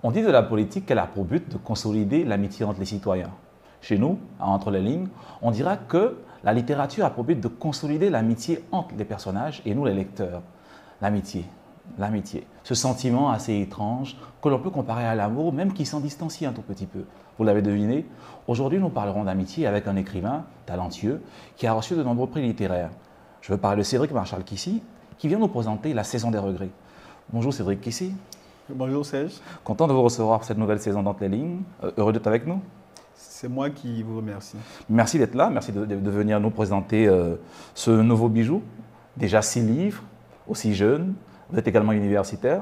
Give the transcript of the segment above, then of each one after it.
On dit de la politique qu'elle a pour but de consolider l'amitié entre les citoyens. Chez nous, à Entre les lignes, on dira que la littérature a pour but de consolider l'amitié entre les personnages et nous les lecteurs. L'amitié, l'amitié, ce sentiment assez étrange que l'on peut comparer à l'amour, même qui s'en distancie un tout petit peu. Vous l'avez deviné, aujourd'hui nous parlerons d'amitié avec un écrivain talentueux qui a reçu de nombreux prix littéraires. Je veux parler de Cédric Marchal-Kissy, qui vient nous présenter La saison des regrets. Bonjour Cédric Kissy. Bonjour Serge. Content de vous recevoir pour cette nouvelle saison d'Entre les lignes. Heureux d'être avec nous. C'est moi qui vous remercie. Merci d'être là, merci de venir nous présenter ce nouveau bijou. Déjà 6 livres, aussi jeune. Vous êtes également universitaire,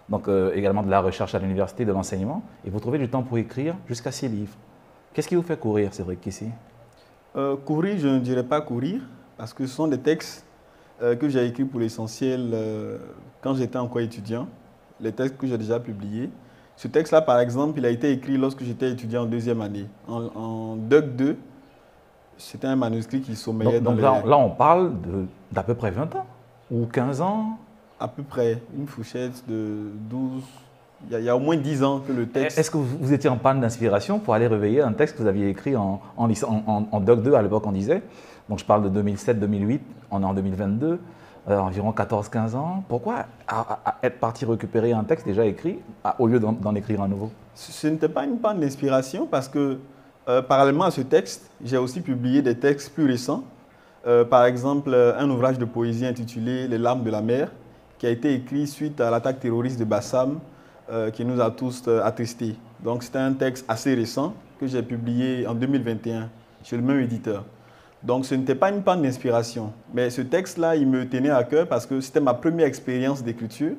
donc également de la recherche à l'université, de l'enseignement. Et vous trouvez du temps pour écrire jusqu'à 6 livres. Qu'est-ce qui vous fait courir, Cédric Kissy? Courir, je ne dirais pas courir, parce que ce sont des textes que j'ai écrits pour l'essentiel quand j'étais encore étudiant. Les textes que j'ai déjà publiés. Ce texte-là, par exemple, il a été écrit lorsque j'étais étudiant en deuxième année. En Doc 2, c'était un manuscrit qui sommeillait dans donc là, on parle d'à peu près 20 ans ou 15 ans? À peu près, une fourchette de 12. Il y a au moins 10 ans que le texte... Est-ce que vous étiez en panne d'inspiration pour aller réveiller un texte que vous aviez écrit en Doc 2, à l'époque on disait? Donc je parle de 2007-2008, on est en 2022. Environ 14-15 ans. Pourquoi être parti récupérer un texte déjà écrit au lieu d'en écrire un nouveau? Ce n'était pas une panne d'inspiration parce que parallèlement à ce texte, j'ai aussi publié des textes plus récents. Par exemple, un ouvrage de poésie intitulé Les larmes de la mer qui a été écrit suite à l'attaque terroriste de Bassam qui nous a tous attristés. Donc c'était un texte assez récent que j'ai publié en 2021 chez le même éditeur. Donc ce n'était pas une panne d'inspiration, mais ce texte-là, il me tenait à cœur parce que c'était ma première expérience d'écriture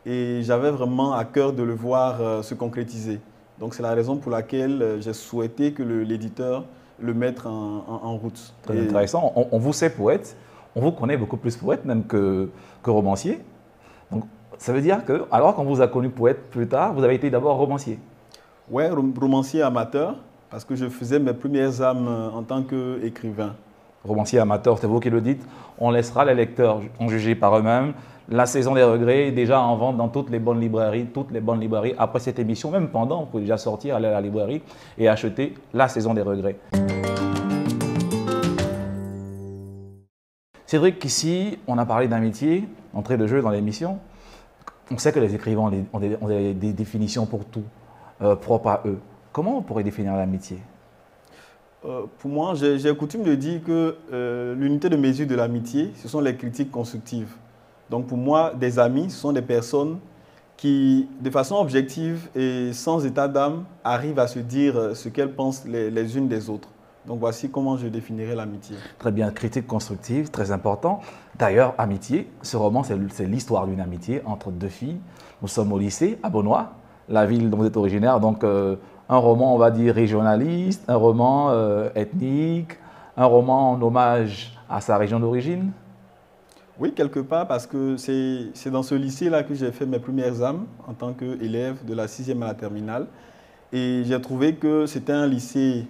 et j'avais vraiment à cœur de le voir se concrétiser. Donc c'est la raison pour laquelle j'ai souhaité que l'éditeur le mette en route. Très intéressant. On vous sait poète, on vous connaît beaucoup plus poète même que romancier. Donc ça veut dire que, alors qu'on vous a connu poète plus tard, vous avez été d'abord romancier. Ouais, romancier amateur, parce que je faisais mes premières armes en tant qu'écrivain. Romancier amateur, c'est vous qui le dites. On laissera les lecteurs en juger par eux-mêmes. La saison des regrets est déjà en vente dans toutes les bonnes librairies. Après cette émission, même pendant, vous pouvez déjà sortir, aller à la librairie et acheter La saison des regrets. Cédric, ici, on a parlé d'amitié, entrée de jeu dans l'émission. On sait que les écrivains ont des définitions pour tout, propres à eux. Comment on pourrait définir l'amitié ? Pour moi, j'ai coutume de dire que l'unité de mesure de l'amitié, ce sont les critiques constructives. Donc pour moi, des amis, ce sont des personnes qui, de façon objective et sans état d'âme, arrivent à se dire ce qu'elles pensent les unes des autres. Donc voici comment je définirais l'amitié. Très bien, critique constructive, très important. D'ailleurs, amitié, ce roman, c'est l'histoire d'une amitié entre deux filles. Nous sommes au lycée, à Beaunois, la ville dont vous êtes originaire, donc un roman, on va dire, régionaliste, un roman ethnique, un roman en hommage à sa région d'origine? Oui, quelque part, parce que c'est dans ce lycée-là que j'ai fait mes premières armes en tant qu'élève de la 6e à la terminale. Et j'ai trouvé que c'était un lycée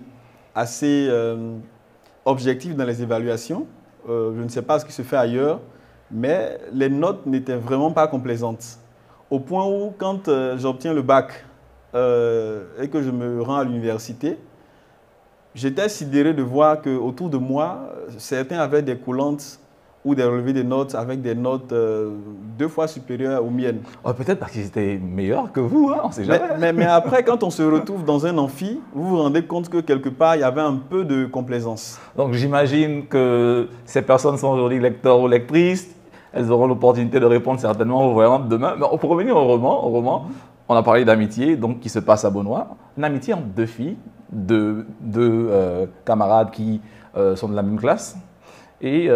assez objectif dans les évaluations. Je ne sais pas ce qui se fait ailleurs, mais les notes n'étaient vraiment pas complaisantes. Au point où, quand j'obtiens le bac, et que je me rends à l'université, j'étais sidéré de voir qu'autour de moi, certains avaient des coulantes ou des relevés de notes avec des notes 2 fois supérieures aux miennes. Oh, peut-être parce qu'ils étaient meilleurs que vous, hein, on ne sait jamais. Mais après, quand on se retrouve dans un amphi, vous vous rendez compte que quelque part, il y avait un peu de complaisance. Donc j'imagine que ces personnes sont aujourd'hui lecteurs ou lectrices. Elles auront l'opportunité de répondre certainement aux voyantes demain. Mais pour revenir au roman, on a parlé d'amitié donc qui se passe à Beaunois. Une amitié entre deux filles, deux camarades qui sont de la même classe. Et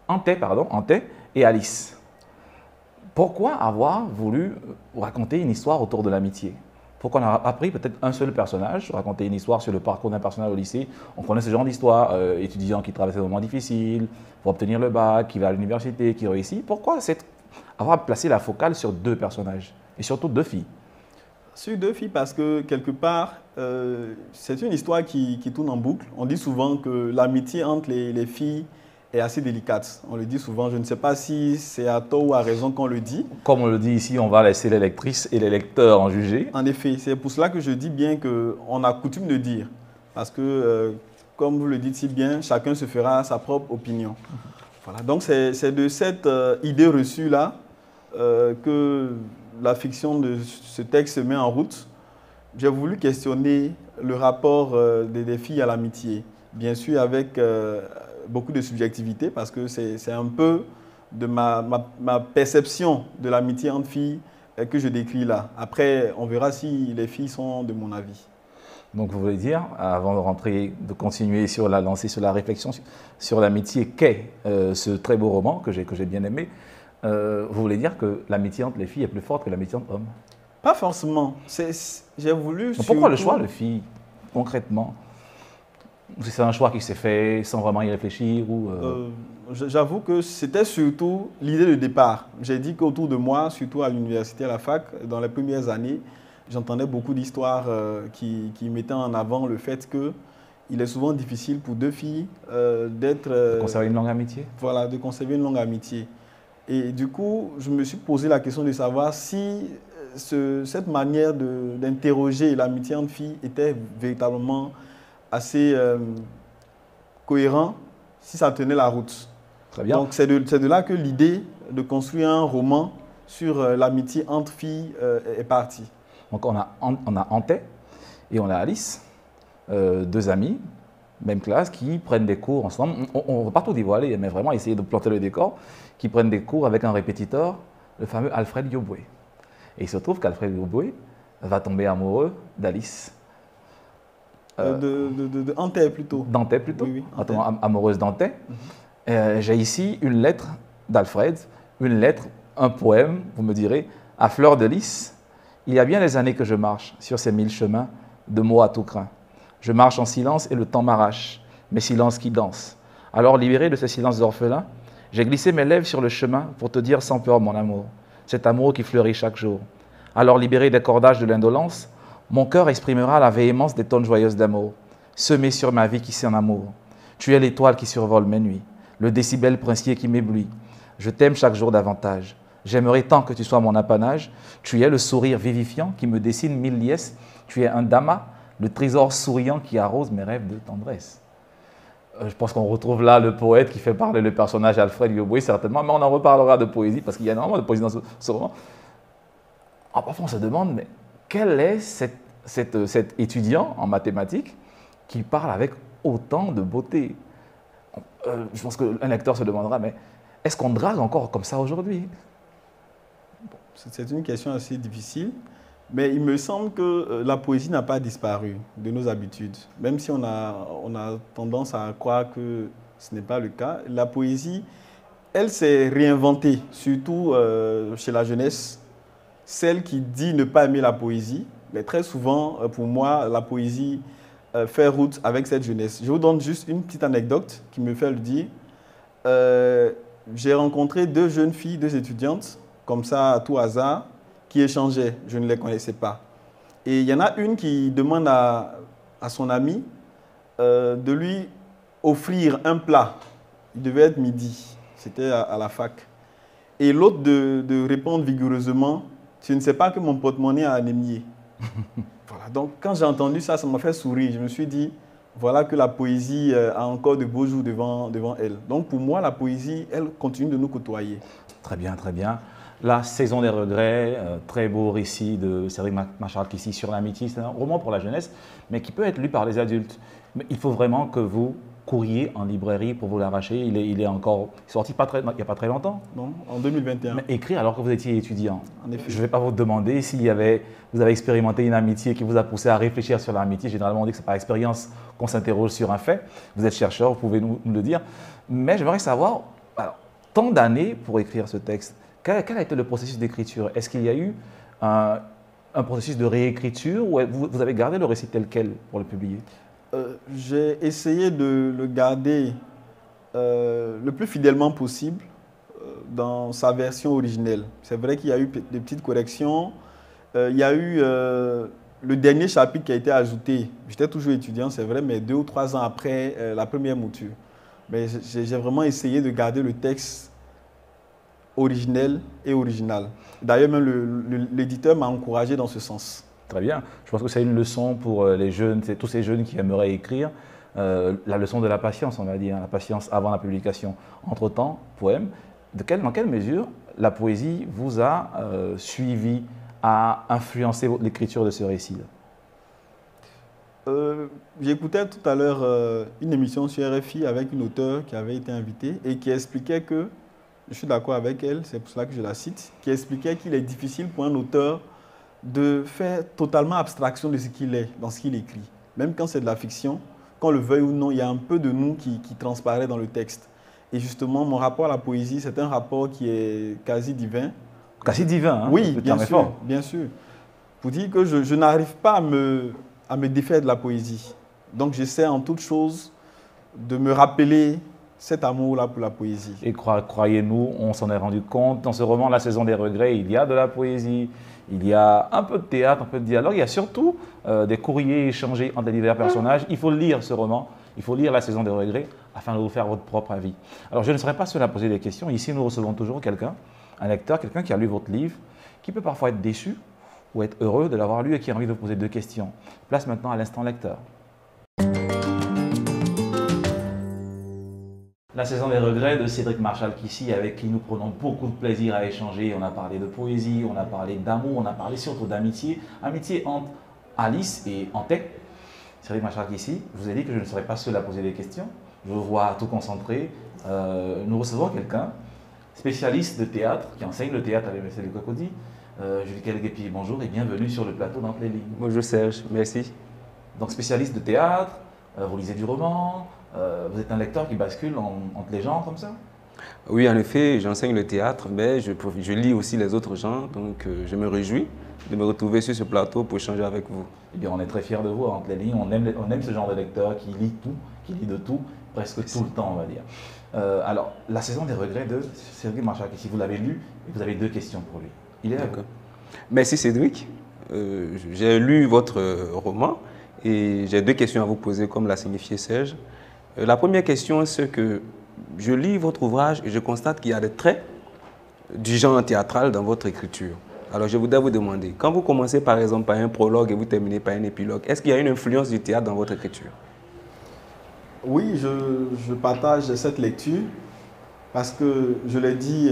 Antay et Alice. Pourquoi avoir voulu raconter une histoire autour de l'amitié? Pourquoi on n'a pas pris peut-être un seul personnage, raconter une histoire sur le parcours d'un personnage au lycée? On connaît ce genre d'histoire, étudiant qui traverse des moments difficiles pour obtenir le bac, qui va à l'université, qui réussit. Pourquoi avoir placé la focale sur 2 personnages et surtout 2 filles? Sur 2 filles parce que quelque part, c'est une histoire qui tourne en boucle. On dit souvent que l'amitié entre les filles est assez délicate. On le dit souvent, je ne sais pas si c'est à tort ou à raison qu'on le dit. Comme on le dit ici, on va laisser les lectrices et les lecteurs en juger. En effet, c'est pour cela que je dis bien qu'on a coutume de dire. Parce que, comme vous le dites si bien, chacun se fera sa propre opinion. Voilà, donc c'est de cette idée reçue-là que la fiction de ce texte se met en route. J'ai voulu questionner le rapport des filles à l'amitié. Bien sûr, avec beaucoup de subjectivité, parce que c'est un peu de ma perception de l'amitié entre filles que je décris là. Après, on verra si les filles sont de mon avis. Donc, vous voulez dire, avant de rentrer, de continuer sur la lancée, sur la réflexion sur l'amitié qu'est ce très beau roman que j'ai bien aimé, vous voulez dire que l'amitié entre les filles est plus forte que l'amitié entre hommes? Pas forcément. J'ai voulu... Donc, pourquoi le choix de filles, concrètement? C'est un choix qui s'est fait sans vraiment y réfléchir ou J'avoue que c'était surtout l'idée de départ. J'ai dit qu'autour de moi, surtout à l'université, à la fac, dans les premières années, j'entendais beaucoup d'histoires qui mettaient en avant le fait qu'il est souvent difficile pour deux filles d'être... de conserver une longue amitié? Voilà, de conserver une longue amitié. Et du coup, je me suis posé la question de savoir si cette manière d'interroger l'amitié entre filles était véritablement assez cohérent, si ça tenait la route. Très bien. Donc c'est de là que l'idée de construire un roman sur l'amitié entre filles est partie. Donc on a Ante et on a Alice, deux amis, même classe, qui prennent des cours ensemble. On ne va pas tout dévoiler, mais vraiment essayer de planter le décor, qui prennent des cours avec un répétiteur, le fameux Alfred Yoboué. Et il se trouve qu'Alfred Yoboué va tomber amoureux d'Alice. De Ante plutôt. Dante plutôt, oui, Ante. Amoureuse Dante. J'ai ici une lettre d'Alfred, une lettre, un poème, vous me direz, à fleur de lys. Il y a bien des années que je marche sur ces 1000 chemins, de mots à tout crin. Je marche en silence et le temps m'arrache, mes silences qui dansent. Alors libéré de ces silences orphelins, j'ai glissé mes lèvres sur le chemin pour te dire sans peur mon amour, cet amour qui fleurit chaque jour. Alors libéré des cordages de l'indolence, mon cœur exprimera la véhémence des tonnes joyeuses d'amour, semées sur ma vie qui s'est en amour. Tu es l'étoile qui survole mes nuits, le décibel princier qui m'éblouit. Je t'aime chaque jour davantage. J'aimerais tant que tu sois mon apanage. Tu es le sourire vivifiant qui me dessine 1000 liesses. Tu es un dama, le trésor souriant qui arrose mes rêves de tendresse. Je pense qu'on retrouve là le poète qui fait parler le personnage Alfred Yoboué, certainement, mais on en reparlera de poésie, parce qu'il y a énormément de poésie dans ce roman. Alors, parfois, on se demande, mais quel est cet étudiant en mathématiques qui parle avec autant de beauté? Je pense qu'un lecteur se demandera, mais est-ce qu'on drague encore comme ça aujourd'hui? C'est une question assez difficile, mais il me semble que la poésie n'a pas disparu de nos habitudes. Même si on a tendance à croire que ce n'est pas le cas, la poésie, elle s'est réinventée, surtout chez la jeunesse. Celle qui dit ne pas aimer la poésie, mais très souvent, pour moi, la poésie fait route avec cette jeunesse. Je vous donne juste une petite anecdote qui me fait le dire. J'ai rencontré deux jeunes filles, deux étudiantes, comme ça, à tout hasard, qui échangeaient. Je ne les connaissais pas. Et il y en a une qui demande à son ami de lui offrir un plat. Il devait être midi. C'était à la fac. Et l'autre de répondre vigoureusement, « Tu ne sais pas que mon porte-monnaie a anémié. » Voilà. Donc, quand j'ai entendu ça, ça m'a fait sourire. Je me suis dit, voilà que la poésie a encore de beaux jours devant elle. Donc, pour moi, la poésie, elle continue de nous côtoyer. Très bien, très bien. La saison des regrets, très beau récit de Cédric Machartke ici sur l'amitié. C'est un roman pour la jeunesse, mais qui peut être lu par les adultes. Mais il faut vraiment que vous courriez en librairie pour vous l'arracher. Il est encore sorti il n'y a pas très longtemps. Non, en 2021. Mais écrit alors que vous étiez étudiant. En effet. Je ne vais pas vous demander si vous avez expérimenté une amitié qui vous a poussé à réfléchir sur l'amitié. Généralement, on dit que c'est par expérience qu'on s'interroge sur un fait. Vous êtes chercheur, vous pouvez nous le dire. Mais j'aimerais savoir, alors, tant d'années pour écrire ce texte, quel a été le processus d'écriture? Est-ce qu'il y a eu un processus de réécriture ou vous avez gardé le récit tel quel pour le publier? J'ai essayé de le garder le plus fidèlement possible dans sa version originelle. C'est vrai qu'il y a eu des petites corrections. Il y a eu le dernier chapitre qui a été ajouté. J'étais toujours étudiant, c'est vrai, mais 2 ou 3 ans après la première mouture. mais j'ai vraiment essayé de garder le texte originel et original. D'ailleurs, même l'éditeur m'a encouragé dans ce sens. Très bien. Je pense que c'est une leçon pour les jeunes, c'est tous ces jeunes qui aimeraient écrire. La leçon de la patience, on va dire, la patience avant la publication. Entre-temps, poème, dans quelle mesure la poésie vous a suivi, a influencé l'écriture de ce récit-là? J'écoutais tout à l'heure une émission sur RFI avec une auteure qui avait été invitée et qui expliquait que, je suis d'accord avec elle, c'est pour cela que je la cite, qui expliquait qu'il est difficile pour un auteur de faire totalement abstraction de ce qu'il est, dans ce qu'il écrit. Même quand c'est de la fiction, qu'on le veuille ou non, il y a un peu de nous qui transparaît dans le texte. Et justement, mon rapport à la poésie, c'est un rapport qui est quasi divin. Quasi divin, hein? Oui, bien sûr, bien sûr. Pour dire que je n'arrive pas à me défaire de la poésie. Donc j'essaie en toute chose de me rappeler cet amour-là pour la poésie. Et croyez-nous, on s'en est rendu compte, dans ce roman La Saison des Regrets, il y a de la poésie, il y a un peu de théâtre, un peu de dialogue, il y a surtout des courriers échangés entre les divers personnages. Il faut lire ce roman, il faut lire La Saison des Regrets afin de vous faire votre propre avis. Alors je ne serai pas seul à poser des questions. Ici, nous recevons toujours quelqu'un, un lecteur, quelqu'un qui a lu votre livre, qui peut parfois être déçu ou être heureux de l'avoir lu et qui a envie de vous poser 2 questions. Place maintenant à l'instant lecteur. La Saison des Regrets de Cédric Marchal-Kissy, avec qui nous prenons beaucoup de plaisir à échanger. On a parlé de poésie, on a parlé d'amour, on a parlé surtout d'amitié. Amitié entre Alice et Antec. Cédric Marchal-Kissy, je vous ai dit que je ne serais pas seul à poser des questions. Je vous vois tout concentré. Nous recevons quelqu'un, spécialiste de théâtre, qui enseigne le théâtre à l'Université de Cocody. Julie Kelgepi, bonjour et bienvenue sur le plateau d'Entre les lignes. Bonjour Serge, merci. Donc spécialiste de théâtre, vous lisez du roman, vous êtes un lecteur qui bascule entre les genres comme ça? Oui, en effet, j'enseigne le théâtre, mais je lis aussi les autres genres, donc je me réjouis de me retrouver sur ce plateau pour échanger avec vous. Eh bien, on est très fiers de vous, Entre les lignes. On aime ce genre de lecteur qui lit tout, qui lit de tout, presque tout le temps, on va dire. Alors, La Saison des Regrets de Cédric Marchal-Kissy, vous l'avez lu et vous avez 2 questions pour lui. Il est là. Merci Cédric. J'ai lu votre roman et j'ai 2 questions à vous poser, comme l'a signifié Serge. La première question, c'est que je lis votre ouvrage et je constate qu'il y a des traits du genre théâtral dans votre écriture. Alors je voudrais vous demander, quand vous commencez par exemple par un prologue et vous terminez par un épilogue, est-ce qu'il y a une influence du théâtre dans votre écriture? Oui, je partage cette lecture parce que je l'ai dit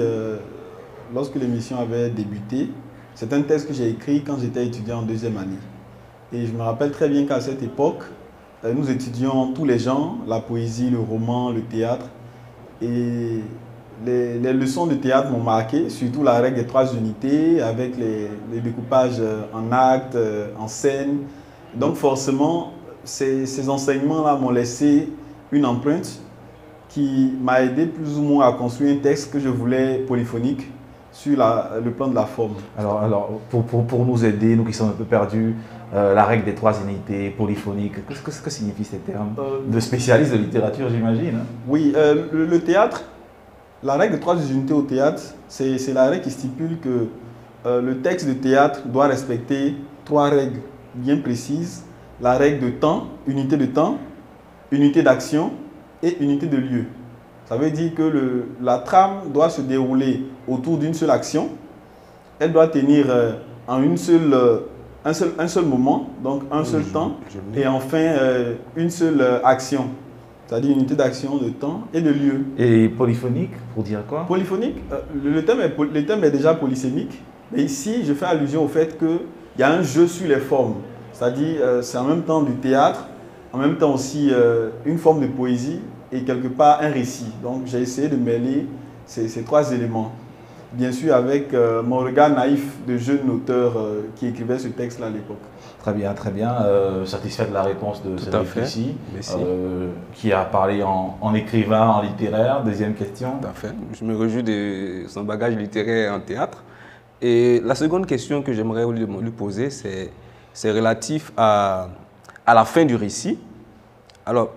lorsque l'émission avait débuté. C'est un texte que j'ai écrit quand j'étais étudiant en 2e année. Et je me rappelle très bien qu'à cette époque, nous étudions tous les genres, la poésie, le roman, le théâtre. Et les leçons de théâtre m'ont marqué, surtout la règle des 3 unités, avec les découpages en actes, en scènes. Donc forcément, ces enseignements-là m'ont laissé une empreinte qui m'a aidé plus ou moins à construire un texte que je voulais polyphonique sur le plan de la forme. Alors pour nous aider, nous qui sommes un peu perdus, la règle des 3 unités, polyphonique, qu'est-ce que signifie ces termes de spécialiste de littérature, j'imagine, hein? Oui, le théâtre, la règle des 3 unités au théâtre, c'est la règle qui stipule que le texte de théâtre doit respecter 3 règles bien précises. La règle de temps, unité d'action et unité de lieu. Ça veut dire que la trame doit se dérouler autour d'une seule action. Elle doit tenir en un seul moment, donc un seul temps, et enfin une seule action. C'est-à-dire une unité d'action, de temps et de lieu. Et polyphonique, pour dire quoi? Polyphonique, le thème est déjà polysémique, mais ici je fais allusion au fait qu'il y a un jeu sur les formes. C'est-à-dire c'est en même temps du théâtre, en même temps aussi une forme de poésie et quelque part un récit. Donc j'ai essayé de mêler ces 3 éléments. Bien sûr avec mon regard naïf de jeune auteur qui écrivait ce texte-là à l'époque. Très bien, très bien. Satisfait de la réponse de Cédric Kissy, qui a parlé en écrivain, en littéraire. 2e question. Tout à fait. Je me réjouis de son bagage littéraire en théâtre. Et la seconde question que j'aimerais lui poser, c'est relatif à la fin du récit. Alors,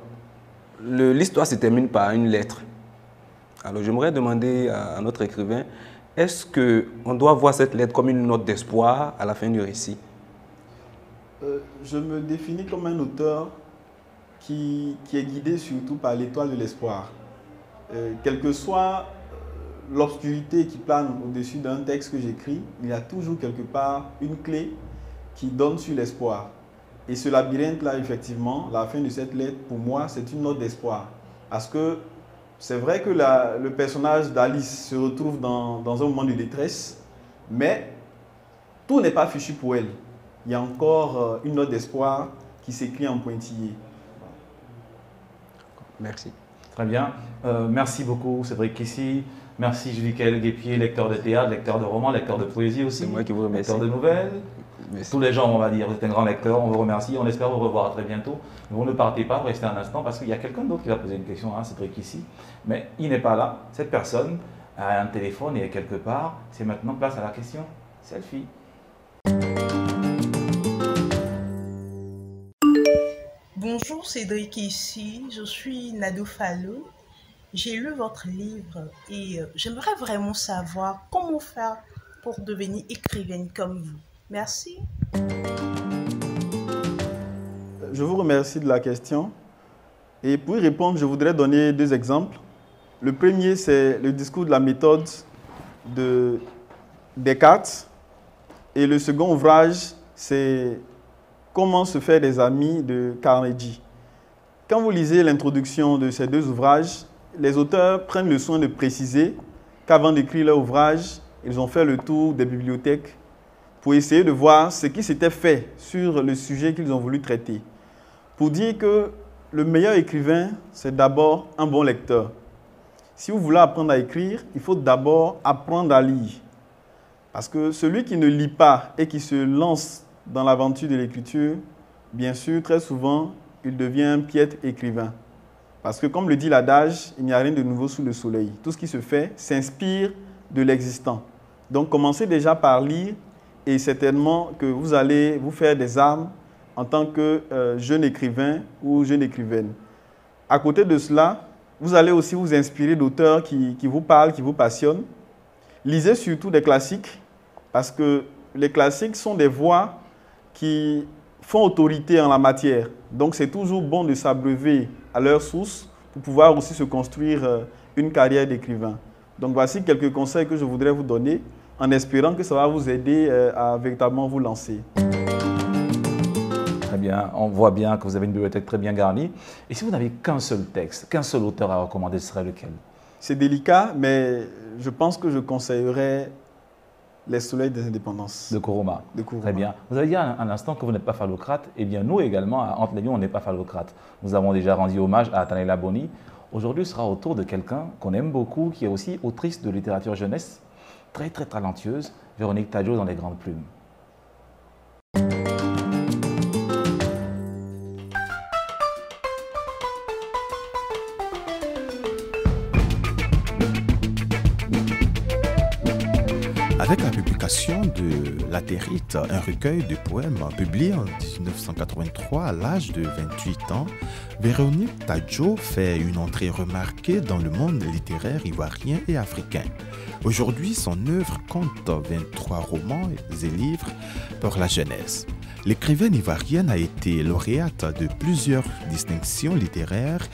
l'histoire se termine par une lettre. Alors, j'aimerais demander à notre écrivain, est-ce qu'on doit voir cette lettre comme une note d'espoir à la fin du récit? Je me définis comme un auteur qui est guidé surtout par l'étoile de l'espoir. quelle que soit l'obscurité qui plane au-dessus d'un texte que j'écris, il y a toujours quelque part une clé qui donne sur l'espoir. Et ce labyrinthe-là, effectivement, la fin de cette lettre, pour moi, c'est une note d'espoir. Parce que c'est vrai que le personnage d'Alice se retrouve dans un moment de détresse, mais tout n'est pas fichu pour elle. Il y a encore une note d'espoir qui s'écrit en pointillé. Merci. Très bien. Merci beaucoup, Cédric Kissy. Merci, Julie-Kaël Guépier, lecteur de théâtre, lecteur de romans, lecteur de poésie aussi. C'est moi qui vous remercie. Lecteur de nouvelles. Merci. Tous les gens, on va dire, vous êtes un grand lecteur, on vous remercie, on espère vous revoir très bientôt. Vous ne partez pas, restez un instant, parce qu'il y a quelqu'un d'autre qui va poser une question, hein, Cédric Kissy. Mais il n'est pas là. Cette personne a un téléphone et est quelque part. C'est maintenant place à la question. Selfie. Bonjour Cédric Kissy, je suis Nadou Fallou. J'ai lu votre livre et j'aimerais vraiment savoir comment faire pour devenir écrivaine comme vous. Merci. Je vous remercie de la question. Et pour y répondre, je voudrais donner deux exemples. Le premier, c'est le discours de la méthode de Descartes. Et le second ouvrage, c'est Comment se faire des amis de Carnegie. Quand vous lisez l'introduction de ces deux ouvrages, les auteurs prennent le soin de préciser qu'avant d'écrire leur ouvrage, ils ont fait le tour des bibliothèques pour essayer de voir ce qui s'était fait sur le sujet qu'ils ont voulu traiter. Pour dire que le meilleur écrivain, c'est d'abord un bon lecteur. Si vous voulez apprendre à écrire, il faut d'abord apprendre à lire. Parce que celui qui ne lit pas et qui se lance dans l'aventure de l'écriture, bien sûr, très souvent, il devient un piètre écrivain. Parce que, comme le dit l'adage, il n'y a rien de nouveau sous le soleil. Tout ce qui se fait s'inspire de l'existant. Donc, commencez déjà par lire et certainement que vous allez vous faire des armes en tant que jeune écrivain ou jeune écrivaine. À côté de cela, vous allez aussi vous inspirer d'auteurs qui vous parlent, qui vous passionnent. Lisez surtout des classiques parce que les classiques sont des voix qui font autorité en la matière. Donc, c'est toujours bon de s'abreuver à leur source pour pouvoir aussi se construire une carrière d'écrivain. Donc, voici quelques conseils que je voudrais vous donner en espérant que ça va vous aider à véritablement vous lancer. Très bien, on voit bien que vous avez une bibliothèque très bien garnie. Et si vous n'avez qu'un seul texte, qu'un seul auteur à recommander, ce serait lequel? C'est délicat, mais je pense que je conseillerais Les Soleils des Indépendances. De Kourouma. De Kourouma. Très bien. Vous avez dit un instant que vous n'êtes pas phallocrate. Eh bien, nous également, à Entre les Lions, on n'est pas phallocrate. Nous avons déjà rendu hommage à Tanela Boni. Aujourd'hui, ce sera au tour de quelqu'un qu'on aime beaucoup, qui est aussi autrice de littérature jeunesse, très très talentueuse, Véronique Tadjo dans Les Grandes Plumes. Avec la publication de Latérite, un recueil de poèmes publié en 1983 à l'âge de 28 ans, Véronique Tadjo fait une entrée remarquée dans le monde littéraire ivoirien et africain. Aujourd'hui, son œuvre compte 23 romans et livres pour la jeunesse. L'écrivaine ivoirienne a été lauréate de plusieurs distinctions littéraires,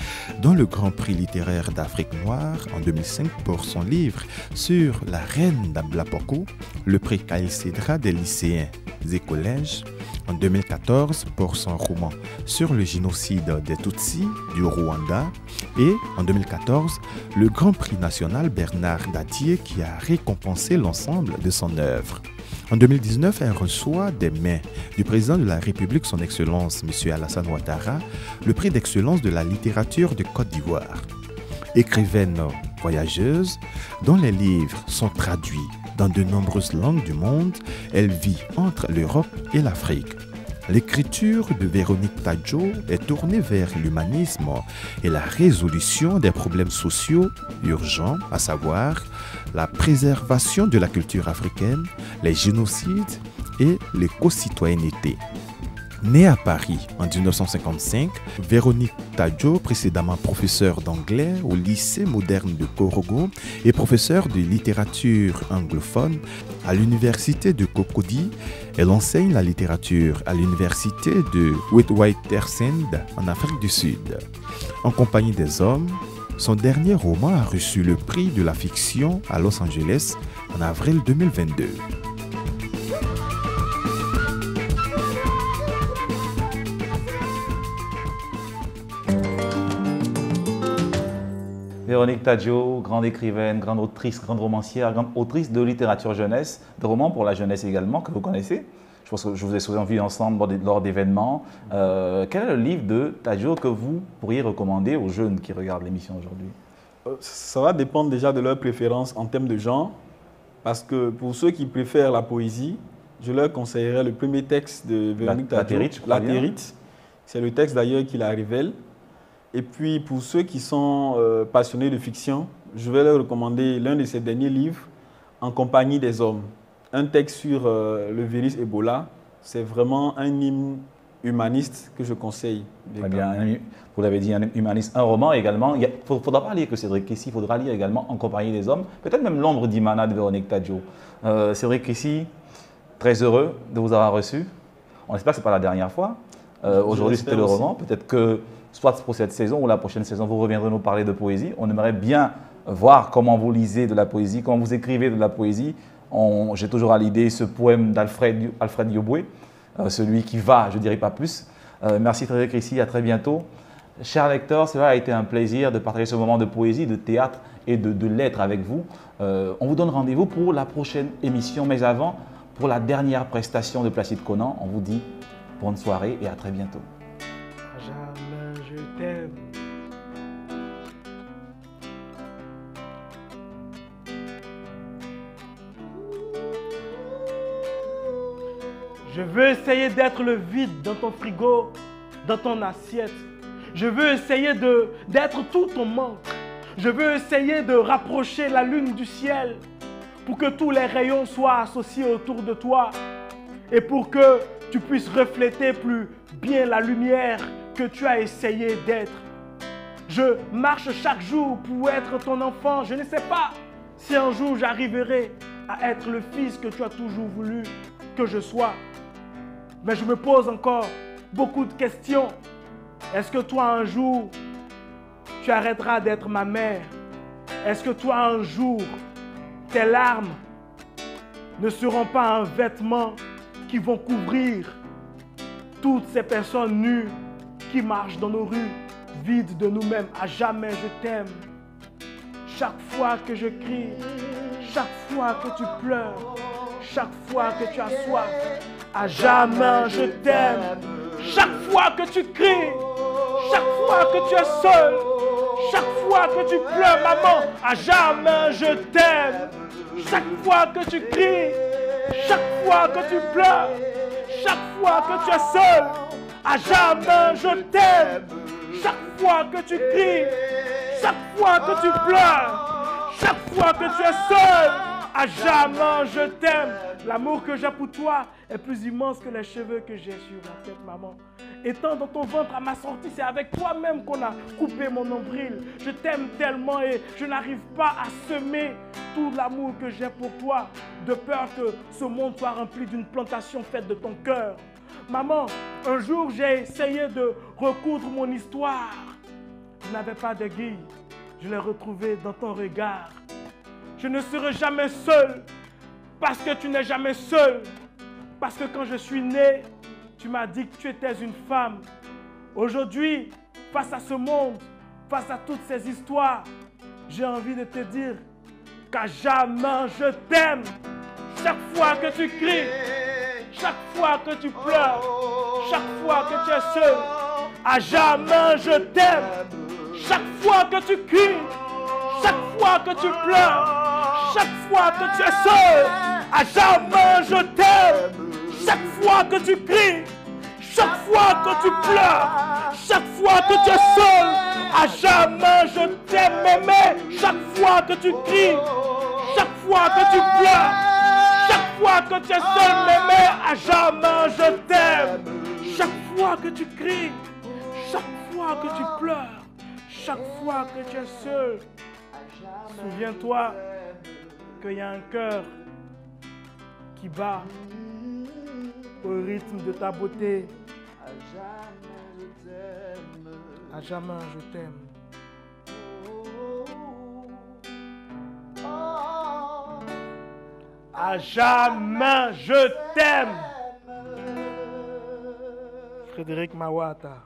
dont le Grand Prix littéraire d'Afrique noire en 2005 pour son livre sur la reine d'Ablapoko, le prix Khaïl Cédra des lycéens et collèges en 2014 pour son roman sur le génocide des Tutsis du Rwanda et en 2014 le Grand Prix national Bernard Dadier qui a récompensé l'ensemble de son œuvre. En 2019, elle reçoit des mains du président de la République, son Excellence M. Alassane Ouattara, le prix d'excellence de la littérature de Côte d'Ivoire. Écrivaine voyageuse, dont les livres sont traduits dans de nombreuses langues du monde, elle vit entre l'Europe et l'Afrique. L'écriture de Véronique Tadjo est tournée vers l'humanisme et la résolution des problèmes sociaux urgents, à savoir la préservation de la culture africaine, les génocides et l'éco-citoyenneté. Née à Paris en 1955, Véronique Tadjo, précédemment professeure d'anglais au lycée moderne de Korogo et professeure de littérature anglophone à l'université de Cocody, elle enseigne la littérature à l'université de Witwatersrand en Afrique du Sud. En compagnie des hommes, Son dernier roman a reçu le prix de la fiction à Los Angeles en avril 2022. Véronique Tadjo, grande écrivaine, grande autrice, grande romancière, grande autrice de littérature jeunesse, de romans pour la jeunesse également, que vous connaissez. Je pense que je vous ai souvent vu ensemble lors d'événements. Quel est le livre de Tadjo que vous pourriez recommander aux jeunes qui regardent l'émission aujourd'hui? Ça va dépendre déjà de leur préférence en termes de genre. Parce que pour ceux qui préfèrent la poésie, je leur conseillerais le premier texte de Véronique Tadjo, La Territe. C'est le texte d'ailleurs qui la révèle. Et puis, pour ceux qui sont passionnés de fiction, je vais leur recommander l'un de ses derniers livres, En compagnie des hommes. Un texte sur le virus Ebola. C'est vraiment un hymne humaniste que je conseille. Très bien, vous l'avez dit, un humaniste, un roman également. Il ne faudra pas lire que Cédric Kessy, il faudra lire également En compagnie des hommes. Peut-être même L'ombre d'Imana de Véronique Tadjo. Cédric Kessy, très heureux de vous avoir reçu. On espère que ce n'est pas la dernière fois. Aujourd'hui, c'était le roman. Peut-être que soit pour cette saison ou la prochaine saison, vous reviendrez nous parler de poésie. On aimerait bien voir comment vous lisez de la poésie, comment vous écrivez de la poésie. J'ai toujours à l'idée ce poème d'Alfred Yoboué, celui qui va, je ne dirai pas plus. Merci Frédéric Kessy, à très bientôt. Chers lecteurs, cela a été un plaisir de partager ce moment de poésie, de théâtre et de lettres avec vous. On vous donne rendez-vous pour la prochaine émission, mais avant, pour la dernière prestation de Placide Conan, on vous dit bonne soirée et à très bientôt. Jamais je t'aime. Je veux essayer d'être le vide dans ton frigo, dans ton assiette. Je veux essayer d'être tout ton manque. Je veux essayer de rapprocher la lune du ciel pour que tous les rayons soient associés autour de toi et pour que tu puisses refléter plus bien la lumière que tu as essayé d'être. Je marche chaque jour pour être ton enfant. Je ne sais pas si un jour j'arriverai à être le fils que tu as toujours voulu que je sois. Mais je me pose encore beaucoup de questions. Est-ce que toi un jour, tu arrêteras d'être ma mère? Est-ce que toi un jour, tes larmes ne seront pas un vêtement qui vont couvrir toutes ces personnes nues qui marchent dans nos rues, vides de nous-mêmes? À jamais je t'aime. Chaque fois que je crie, chaque fois que tu pleures, chaque fois que tu as soif, à jamais je t'aime. Chaque fois que tu cries, chaque fois que tu es seul, chaque fois que tu pleures, maman, à jamais je t'aime. Chaque fois que tu cries, chaque fois que tu pleures, chaque fois que tu es seul, à jamais je t'aime. Chaque fois que tu cries, chaque fois que tu pleures, chaque fois que tu es seul, à jamais je t'aime. L'amour que j'ai pour toi est plus immense que les cheveux que j'ai sur la tête, maman. Étant dans ton ventre à ma sortie, c'est avec toi-même qu'on a coupé mon nombril. Je t'aime tellement et je n'arrive pas à semer tout l'amour que j'ai pour toi, de peur que ce monde soit rempli d'une plantation faite de ton cœur. Maman, un jour j'ai essayé de recoudre mon histoire. Je n'avais pas d'aiguille, je l'ai retrouvée dans ton regard. Je ne serai jamais seul, parce que tu n'es jamais seul. Parce que quand je suis né, tu m'as dit que tu étais une femme. Aujourd'hui, face à ce monde, face à toutes ces histoires, j'ai envie de te dire qu'à jamais je t'aime. Chaque fois que tu cries, chaque fois que tu pleures, chaque fois que tu es seul, à jamais je t'aime. Chaque fois que tu cries, chaque fois que tu pleures, chaque fois que tu es seul, à jamais je t'aime. Chaque fois que tu cries, chaque fois que tu pleures, chaque fois que tu es seul, à jamais je t'aime, mémé. Chaque fois que tu cries, chaque fois que tu pleures, chaque fois que tu es seul, mémé, à jamais je t'aime. Chaque fois que tu cries, chaque fois que tu pleures, chaque fois que tu es seul, souviens-toi qu'il y a un cœur qui bat au rythme de ta beauté. À jamais je t'aime. À jamais, je t'aime. Frédéric Mawata.